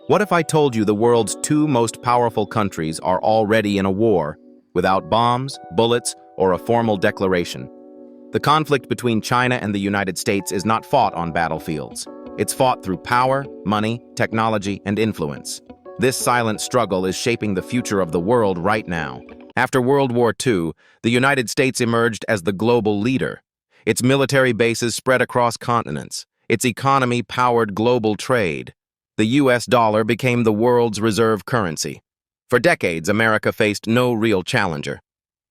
What if I told you the world's two most powerful countries are already in a war, without bombs, bullets, or a formal declaration? The conflict between China and the United States is not fought on battlefields. It's fought through power, money, technology, and influence. This silent struggle is shaping the future of the world right now. After World War II, the United States emerged as the global leader. Its military bases spread across continents. Its economy powered global trade. The US dollar became the world's reserve currency. For decades, America faced no real challenger.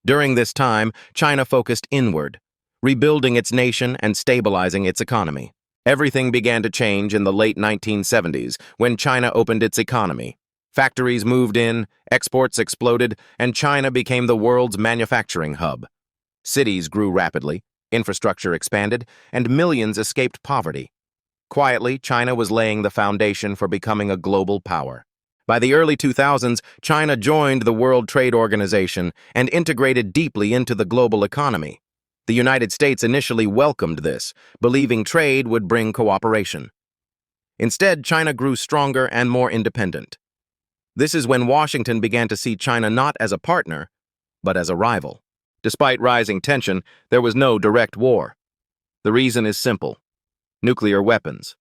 During this time, China focused inward, rebuilding its nation and stabilizing its economy. Everything began to change in the late 1970s when China opened its economy. Factories moved in, exports exploded, and China became the world's manufacturing hub. Cities grew rapidly, infrastructure expanded, and millions escaped poverty. Quietly, China was laying the foundation for becoming a global power. By the early 2000s, China joined the World Trade Organization and integrated deeply into the global economy. The United States initially welcomed this, believing trade would bring cooperation. Instead, China grew stronger and more independent. This is when Washington began to see China not as a partner, but as a rival. Despite rising tension, there was no direct war. The reason is simple: nuclear weapons.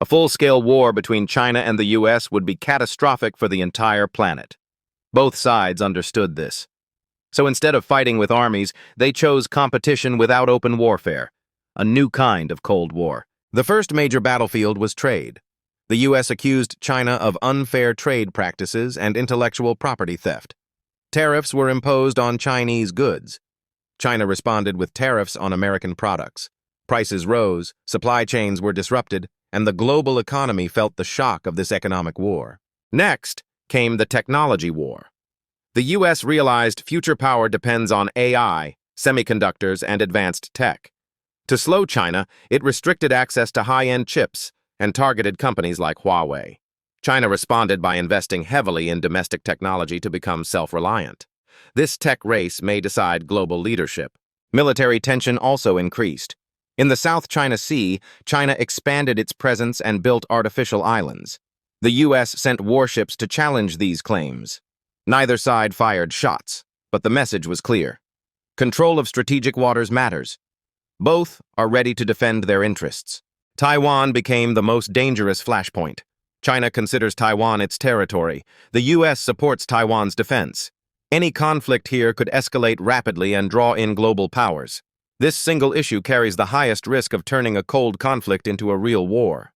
A full-scale war between China and the US would be catastrophic for the entire planet. Both sides understood this. So instead of fighting with armies, they chose competition without open warfare, a new kind of Cold War. The first major battlefield was trade. The US accused China of unfair trade practices and intellectual property theft. Tariffs were imposed on Chinese goods. China responded with tariffs on American products. Prices rose, supply chains were disrupted, and the global economy felt the shock of this economic war. Next came the technology war. The US realized future power depends on AI, semiconductors, and advanced tech. To slow China, it restricted access to high-end chips and targeted companies like Huawei. China responded by investing heavily in domestic technology to become self-reliant. This tech race may decide global leadership. Military tension also increased. In the South China Sea, China expanded its presence and built artificial islands. The US sent warships to challenge these claims. Neither side fired shots, but the message was clear. Control of strategic waters matters. Both are ready to defend their interests. Taiwan became the most dangerous flashpoint. China considers Taiwan its territory. The US supports Taiwan's defense. Any conflict here could escalate rapidly and draw in global powers. This single issue carries the highest risk of turning a cold conflict into a real war.